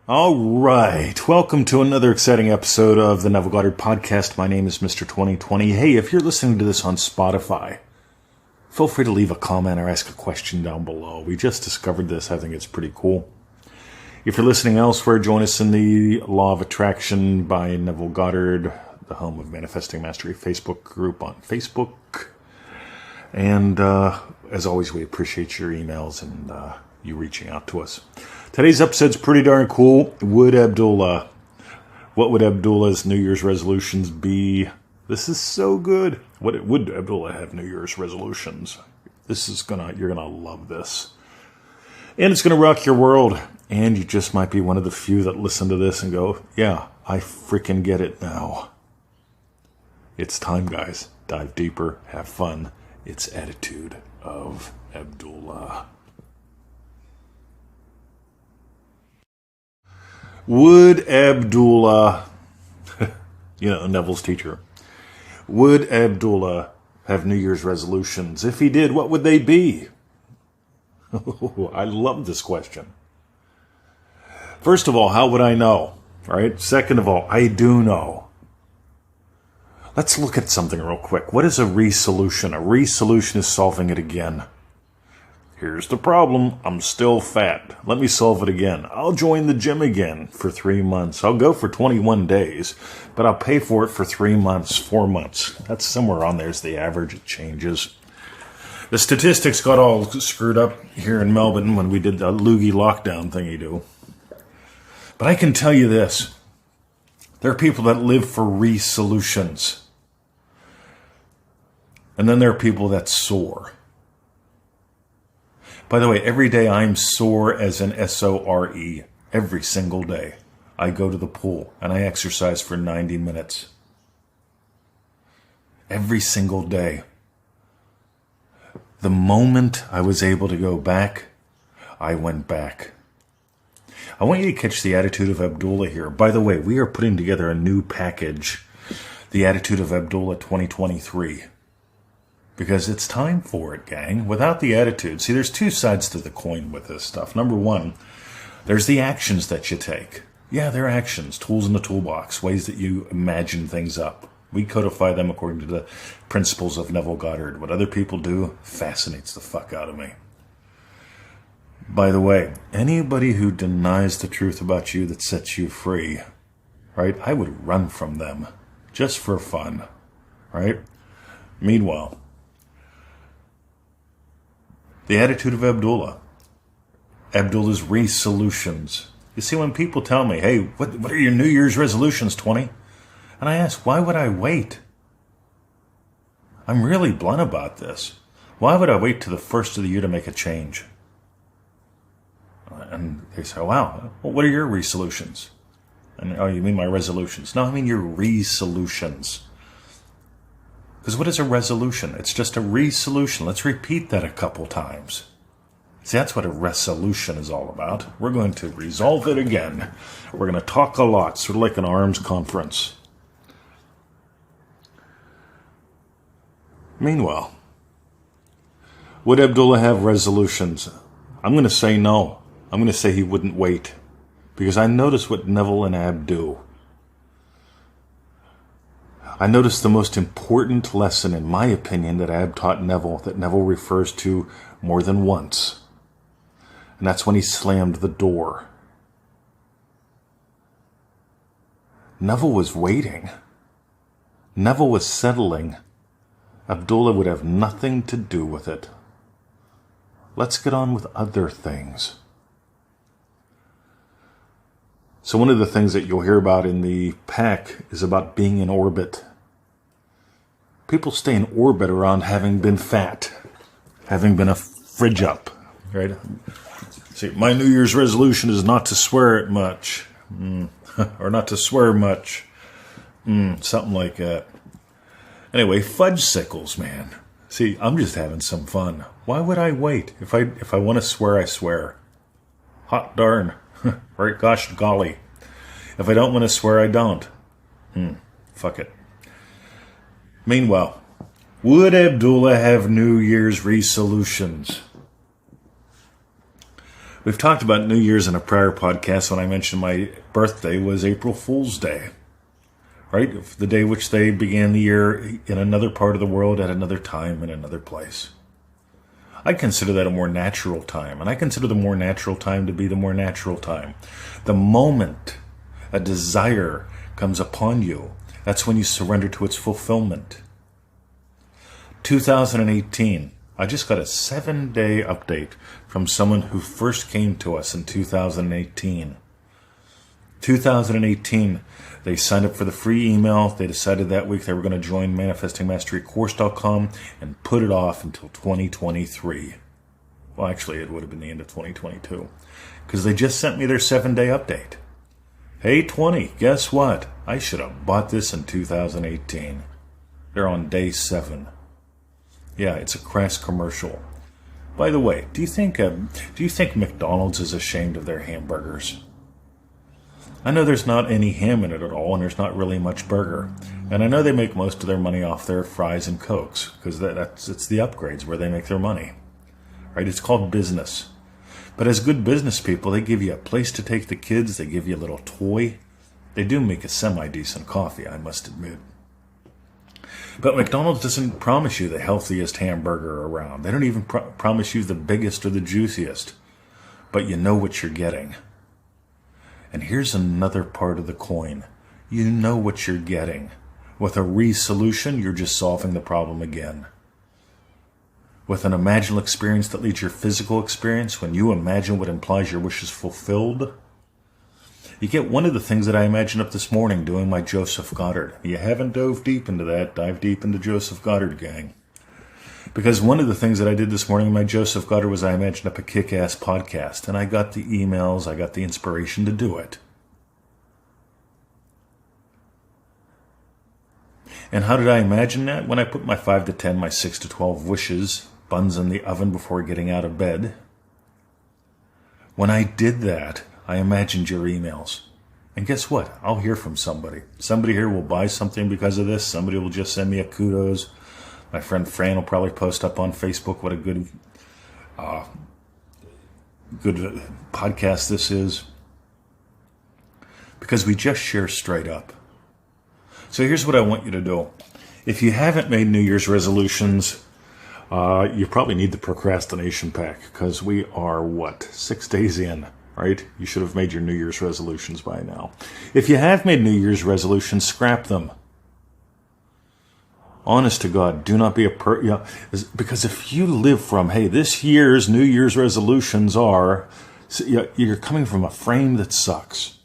All right. Welcome to another exciting episode of the Neville Goddard podcast. My name is Mr. 2020. Hey, if you're listening to this on Spotify, feel free to leave a comment or ask a question down below. We just discovered this. I think it's pretty cool. If you're listening elsewhere, join us in the Law of Attraction by Neville Goddard, the home of Manifesting Mastery Facebook group on Facebook. And as always, we appreciate your emails and you reaching out to us. Today's episode's pretty darn cool. What would Abdullah's New Year's resolutions be? This is so good. Would Abdullah have New Year's resolutions? You're gonna love this. And it's gonna rock your world. And you just might be one of the few that listen to this and go, yeah, I freaking get it now. It's time, guys. Dive deeper, have fun. It's Attitude of Abdullah. Would Abdullah, Neville's teacher, would Abdullah have New Year's resolutions? If he did, what would they be? I love this question. First of all, how would I know? Right? Second of all, I do know. Let's look at something real quick. What is a resolution? A resolution is solving it again. Here's the problem. I'm still fat. Let me solve it again. I'll join the gym again for 3 months. I'll go for 21 days, but I'll pay for it for 3 months, 4 months. That's somewhere on there's the average. It changes. The statistics got all screwed up here in Melbourne when we did the loogie lockdown thingy-do. But I can tell you this. There are people that live for resolutions. And then there are people that soar. By the way, every day I'm sore as an S-O-R-E. Every single day. I go to the pool and I exercise for 90 minutes. Every single day. The moment I was able to go back, I went back. I want you to catch the Attitude of Abdullah here. By the way, we are putting together a new package, the Attitude of Abdullah 2023. Because it's time for it, gang. Without the attitude, see, there's two sides to the coin with this stuff. Number one, there's the actions that you take. Yeah, they're actions, tools in the toolbox, ways that you imagine things up. We codify them according to the principles of Neville Goddard. What other people do fascinates the fuck out of me. By the way, anybody who denies the truth about you that sets you free, right, I would run from them just for fun, right? Meanwhile, the Attitude of Abdullah. Abdullah's resolutions. You see, when people tell me, hey, what are your New Year's resolutions, 20? And I ask, why would I wait? I'm really blunt about this. Why would I wait to the first of the year to make a change? And they say, wow, well, what are your resolutions? And, oh, you mean my resolutions? No, I mean your resolutions. Because what is a resolution? It's just a resolution. Let's repeat that a couple times. See, that's what a resolution is all about. We're going to resolve it again. We're going to talk a lot, sort of like an arms conference. Meanwhile, would Abdullah have resolutions? I'm going to say no. I'm going to say he wouldn't wait. Because I notice what Neville and Ab do. I noticed the most important lesson, in my opinion, that Ab taught Neville, that Neville refers to more than once. And that's when he slammed the door. Neville was waiting. Neville was settling. Abdullah would have nothing to do with it. Let's get on with other things. So one of the things that you'll hear about in the pack is about being in orbit. People stay in orbit around having been fat, having been a fridge up, right? See, my New Year's resolution is not to swear it much, or not to swear much, something like that. Anyway, fudge sickles, man. See, I'm just having some fun. Why would I wait? If I want to swear, I swear. Hot darn. Right, gosh golly. If I don't want to swear, I don't. Fuck it. Meanwhile, would Abdullah have New Year's resolutions? We've talked about New Year's in a prior podcast when I mentioned my birthday was April Fool's Day. Right? The day which they began the year in another part of the world at another time in another place. I consider that a more natural time, and I consider the more natural time to be the more natural time. The moment a desire comes upon you, that's when you surrender to its fulfillment. 2018, I just got a 7-day update from someone who first came to us in 2018. 2018, they signed up for the free email. They decided that week they were going to join manifestingmasterycourse.com and put it off until 2023. Well, actually, it would have been the end of 2022 because they just sent me their 7-day update. Hey, 20, guess what? I should have bought this in 2018. They're on day 7. Yeah, it's a crass commercial. By the way, do you think McDonald's is ashamed of their hamburgers? I know there's not any ham in it at all, and there's not really much burger. And I know they make most of their money off their fries and Cokes, because it's the upgrades where they make their money. Right? It's called business. But as good business people, they give you a place to take the kids, they give you a little toy. They do make a semi-decent coffee, I must admit. But McDonald's doesn't promise you the healthiest hamburger around. They don't even promise you the biggest or the juiciest. But you know what you're getting. And here's another part of the coin. You know what you're getting. With a re-solution, you're just solving the problem again. With an imaginal experience that leads your physical experience, when you imagine what implies your wish is fulfilled, you get one of the things that I imagined up this morning doing my Joseph Goddard. You haven't dove deep into that, dive deep into Joseph Goddard, gang. Because one of the things that I did this morning in my Joseph Goddard was I imagined up a kick-ass podcast, and I got the emails, I got the inspiration to do it. And how did I imagine that? When I put my 5 to 10, my 6 to 12 wishes, buns in the oven before getting out of bed. When I did that, I imagined your emails. And guess what? I'll hear from somebody. Somebody here will buy something because of this. Somebody will just send me a kudos. My friend Fran will probably post up on Facebook what a good podcast this is. Because we just share straight up. So here's what I want you to do. If you haven't made New Year's resolutions, you probably need the procrastination pack. Because we are, 6 days in, right? You should have made your New Year's resolutions by now. If you have made New Year's resolutions, scrap them. Honest to God, do not be because if you live from, hey, this year's New Year's resolutions are, you're coming from a frame that sucks.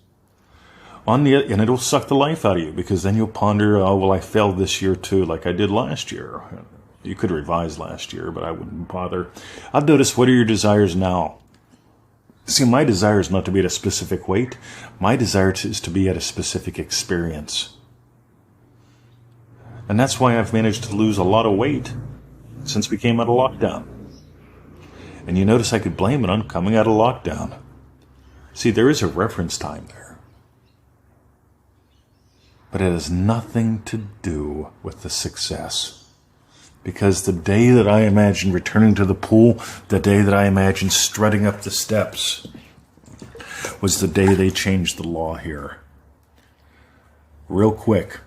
And it'll suck the life out of you, because then you'll ponder, oh, well, I failed this year too, like I did last year. You could revise last year, but I wouldn't bother. I'd notice, what are your desires now? See, my desire is not to be at a specific weight. My desire is to be at a specific experience. And that's why I've managed to lose a lot of weight since we came out of lockdown. And you notice I could blame it on coming out of lockdown. See, there is a reference time there. But it has nothing to do with the success. Because the day that I imagined returning to the pool, the day that I imagined strutting up the steps, was the day they changed the law here. Real quick.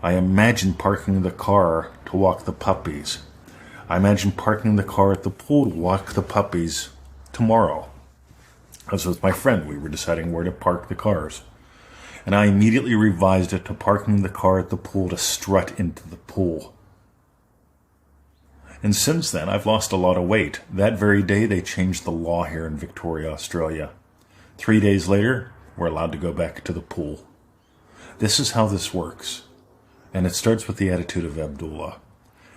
I imagine parking the car to walk the puppies. I imagine parking the car at the pool to walk the puppies tomorrow. I was with my friend. We were deciding where to park the cars. And I immediately revised it to parking the car at the pool to strut into the pool. And since then, I've lost a lot of weight. That very day, they changed the law here in Victoria, Australia. 3 days later, we're allowed to go back to the pool. This is how this works. And it starts with the attitude of Abdullah.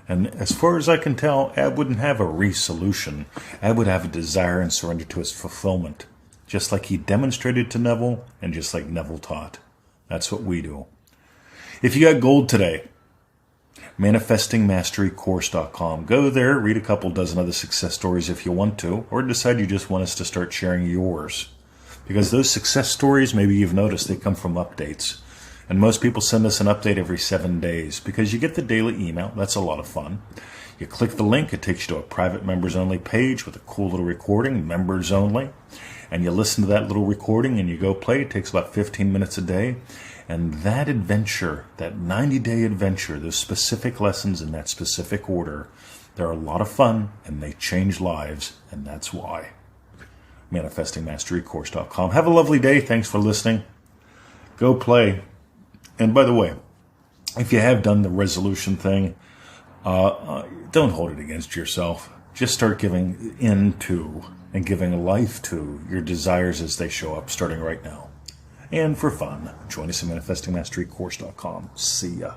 And as far as I can tell, Ab wouldn't have a re-solution. Ab would have a desire and surrender to its fulfillment. Just like he demonstrated to Neville, and just like Neville taught. That's what we do. If you got gold today, manifestingmasterycourse.com. Go there, read a couple dozen other success stories if you want to, or decide you just want us to start sharing yours. Because those success stories, maybe you've noticed, they come from updates. And most people send us an update every 7 days because you get the daily email. That's a lot of fun. You click the link. It takes you to a private members-only page with a cool little recording, members only. and you listen to that little recording and you go play. It takes about 15 minutes a day. And that adventure, that 90-day adventure, those specific lessons in that specific order, they're a lot of fun and they change lives, and that's why. ManifestingMasteryCourse.com. Have a lovely day. Thanks for listening. Go play. And by the way, if you have done the resolution thing, don't hold it against yourself. Just start giving in to and giving life to your desires as they show up, starting right now. And for fun, join us at ManifestingMasteryCourse.com. See ya.